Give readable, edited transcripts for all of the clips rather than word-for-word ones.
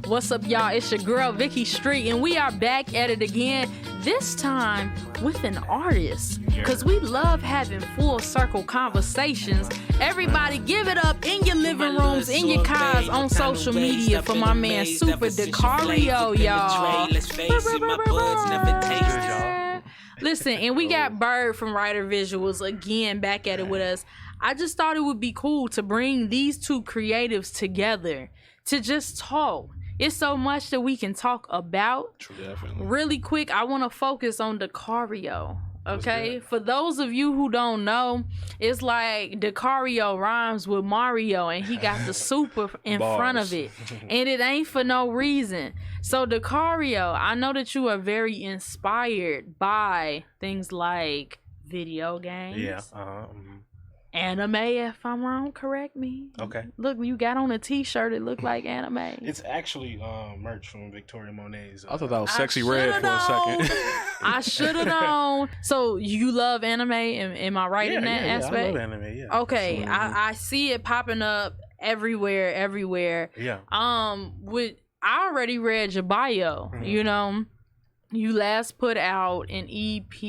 What's up, y'all? It's your girl, Vicky Street, and we are back at it again, this time with an artist, because we love having full circle conversations. Everybody give it up in your living rooms, in your cars, on social media for my man, Super Dakario, y'all. Listen, and we got Bird from Writer Visuals again back at it with us. I just thought it would be cool to bring these two creatives together to just talk. It's so much that we can talk about. True, definitely. Really quick, I want to focus on Dakario. Okay, for those of you who don't know, it's like Dakario rhymes with Mario, and he got the super in front of it, and it ain't for no reason. So Dakario, I know that you are very inspired by things like video games. Yeah. Anime, if I'm wrong, correct me. Okay. Look, you got on a T-shirt. It looked like anime. It's actually merch from Victoria Monet's. I thought that was Sexy Red for a second. I should have known. So you love anime? Am I right in that aspect? I love anime. Yeah. Okay, I see it popping up everywhere. Yeah. I already read your bio. Mm-hmm. You know, you last put out an EP.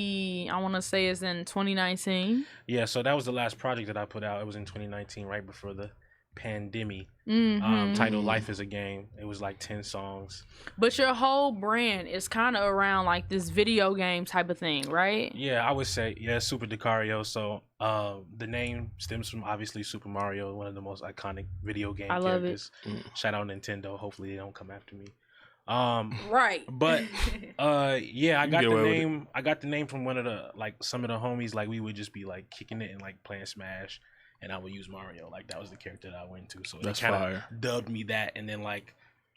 I want to say it's in 2019. Yeah. So that was the last project that I put out. It was in 2019, right before the pandemic. Titled Life is a Game. It was like 10 songs. But your whole brand is kind of around like this video game type of thing, right? Yeah, I would say, Super Dakario. So the name stems from obviously Super Mario, one of the most iconic video game characters. Love it. Shout out Nintendo. Hopefully they don't come after me. Right. But I got the name. I got the name from one of the some of the homies. Like we would just be like kicking it and like playing Smash. And I would use Mario. Like that was the character that I went to. So that's it kind of dubbed me that, and then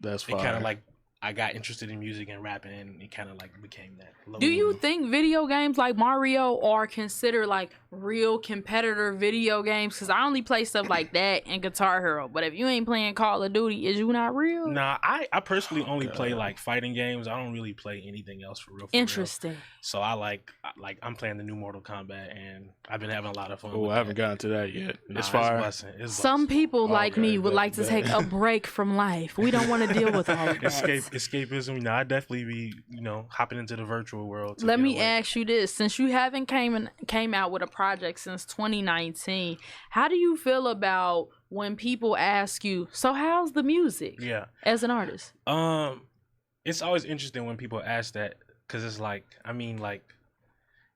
that's it kind of I got interested in music and rapping, and it kind of became that. Do you think video games like Mario are considered like real competitor video games? Because I only play stuff like that and Guitar Hero. But if you ain't playing Call of Duty, is you not real? Nah, I personally only play like fighting games. I don't really play anything else for real. Interesting. Real. So I I'm playing the new Mortal Kombat, and I've been having a lot of fun. Oh, I haven't gotten to that yet. It's fire. It's Some people like me would like to take a break from life. We don't want to deal with all of that. Escapism. I'd definitely be hopping into the virtual world. Let me ask you this: since you haven't came out with a project since 2019, how do you feel about when people ask you, "So how's the music?" Yeah, as an artist. It's always interesting when people ask that, because it's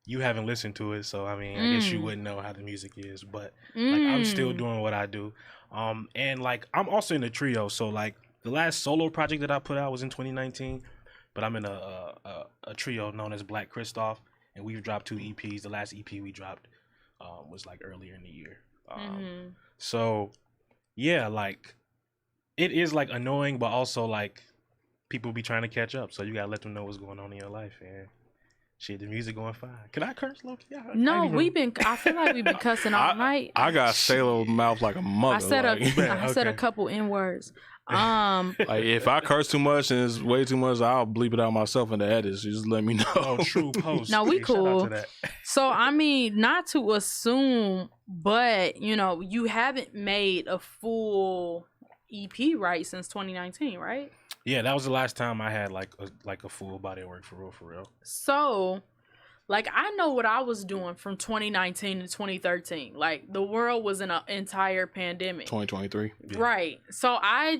you haven't listened to it, so I guess you wouldn't know how the music is. But I'm still doing what I do, and I'm also in a trio. So the last solo project that I put out was in 2019, but I'm in a trio known as Black Christoph, and we've dropped 2 EPs. The last EP we dropped was earlier in the year. So yeah, it is annoying, but also people be trying to catch up, so you gotta let them know what's going on in your life. And shit, the music going fine. Can I curse, Loki? Yeah, no, I feel like we've been cussing all night. I got Salo mouth like a mother. I said a couple N-words. If I curse too much and it's way too much, I'll bleep it out myself in the edits. You just let me know. Oh, true post. No, we cool. So not to assume, but you haven't made a full EP right since 2019, right? Yeah, that was the last time I had a full body of work for real. So I know what I was doing from 2019 to 2013. The world was in an entire pandemic. 2023. Yeah. Right. So I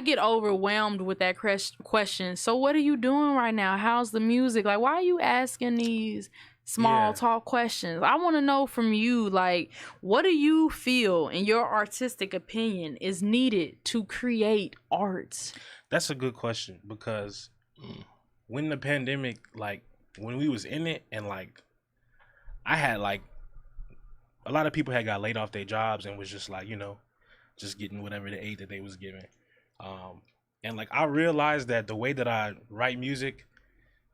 get overwhelmed with that question. So what are you doing right now? How's the music? Why are you asking these small talk questions? I want to know from you, what do you feel, in your artistic opinion, is needed to create art? That's a good question, because when the pandemic, when we was in it, and I had a lot of people had got laid off their jobs and was just just getting whatever they ate that they was given, and I realized that the way that I write music,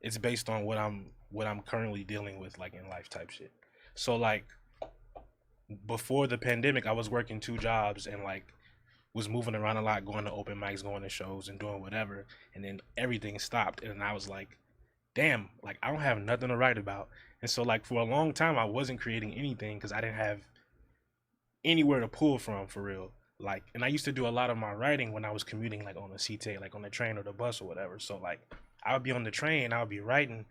it's based on what I'm currently dealing with in life type shit. So before the pandemic, I was working 2 jobs and was moving around a lot, going to open mics, going to shows, and doing whatever, and then everything stopped, and I was damn, I don't have nothing to write about. And so for a long time I wasn't creating anything because I didn't have anywhere to pull from, for real. like, and I used to do a lot of my writing when I was commuting, like on the CTA, like on the train or the bus or whatever. So like, I would be on the train, I would be writing,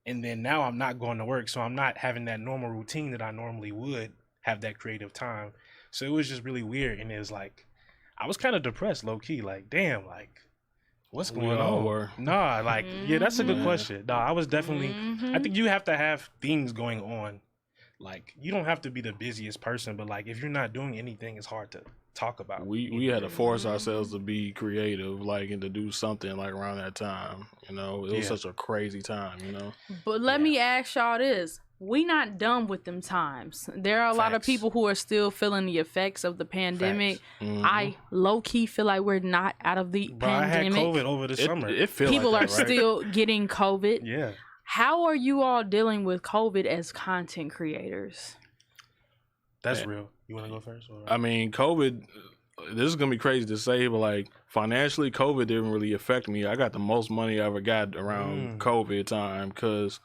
and then now I'm not going to work, so I'm not having that normal routine that I normally would have that creative time. So it was just really weird, and it was like, I was kind of depressed, low key, like, damn, like, what's going on? Nah, like, yeah, that's a good question. Nah, I was definitely, I think you have to have things going on. Like, you don't have to be the busiest person, but like, if you're not doing anything, it's hard to talk about. We had to force ourselves to be creative, like, and to do something like around that time. You know, it was such a crazy time. You know. But let me ask y'all this: we not done with them times. There are a lot of people who are still feeling the effects of the pandemic. I low key feel like we're not out of the pandemic. I had COVID over the summer. People like are still getting COVID. Yeah. How are you all dealing with COVID as content creators? That's real. You want to go first? Or? I mean, COVID, this is going to be crazy to say, but like financially, COVID didn't really affect me. I got the most money I ever got around COVID time because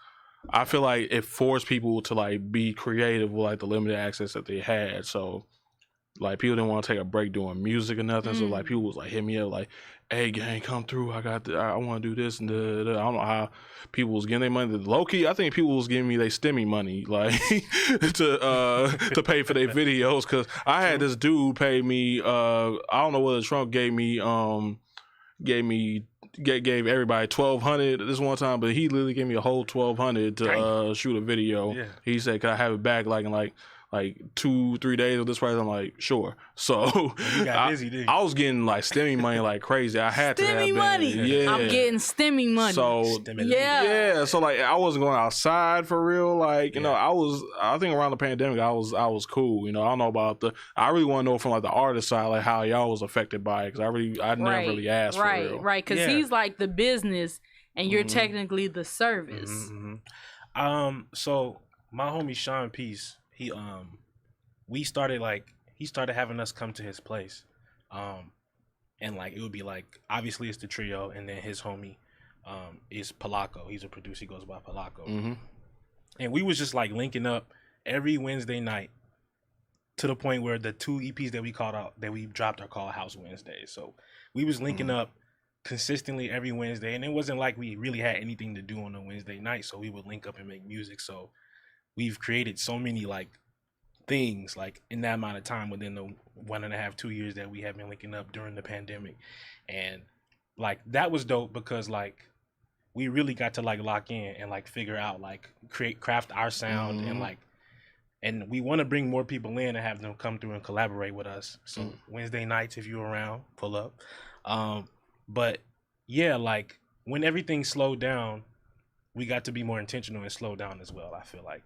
I feel like it forced people to like be creative with like the limited access that they had. So like people didn't want to take a break doing music or nothing. So like people was like hit me up like, hey gang, come through. I want to do this and I don't know how people was getting their money. Low key, I think people was giving me their stimmy money like to pay for their videos because I had this dude pay me. I don't know whether Trump gave everybody $1,200 this one time, but he literally gave me a whole $1,200 to shoot a video. Yeah. He said, "Could I have it back like in like 2-3 days of this price?" I'm like, sure. So you got busy, didn't you? I was getting like stimmy money like crazy. I had to have money. Yeah. I'm getting stimmy money. So yeah. So like I wasn't going outside for real. Like you know, I think around the pandemic I was cool. You know, I don't know about I really want to know from like the artist side like how y'all was affected by it because I never really asked for real. Right. Because he's like the business and you're technically the service. So my homie Sean Peace. He he started having us come to his place, and like it would be like obviously it's the trio, and then his homie is Palaco. He's a producer. He goes by Palaco, and we was just like linking up every Wednesday night to the point where the 2 EPs that we dropped are called House Wednesdays. So we was linking up consistently every Wednesday, and it wasn't like we really had anything to do on a Wednesday night, so we would link up and make music. So we've created so many like things like in that amount of time within the 1.5-2 years that we have been linking up during the pandemic. And like that was dope because like we really got to like lock in and like figure out like craft our sound and we want to bring more people in and have them come through and collaborate with us. So Wednesday nights, if you're around, pull up. But yeah, like when everything slowed down, we got to be more intentional and slow down as well, I feel like.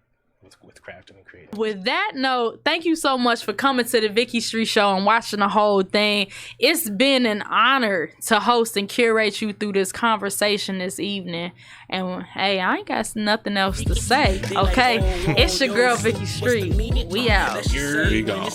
With crafting and creating. With that note, thank you so much for coming to the Vicky Street Show and watching the whole thing. It's been an honor to host and curate you through this conversation this evening. And hey, I ain't got nothing else to say. Okay, it's your girl Vicky Street. We out. Here we go.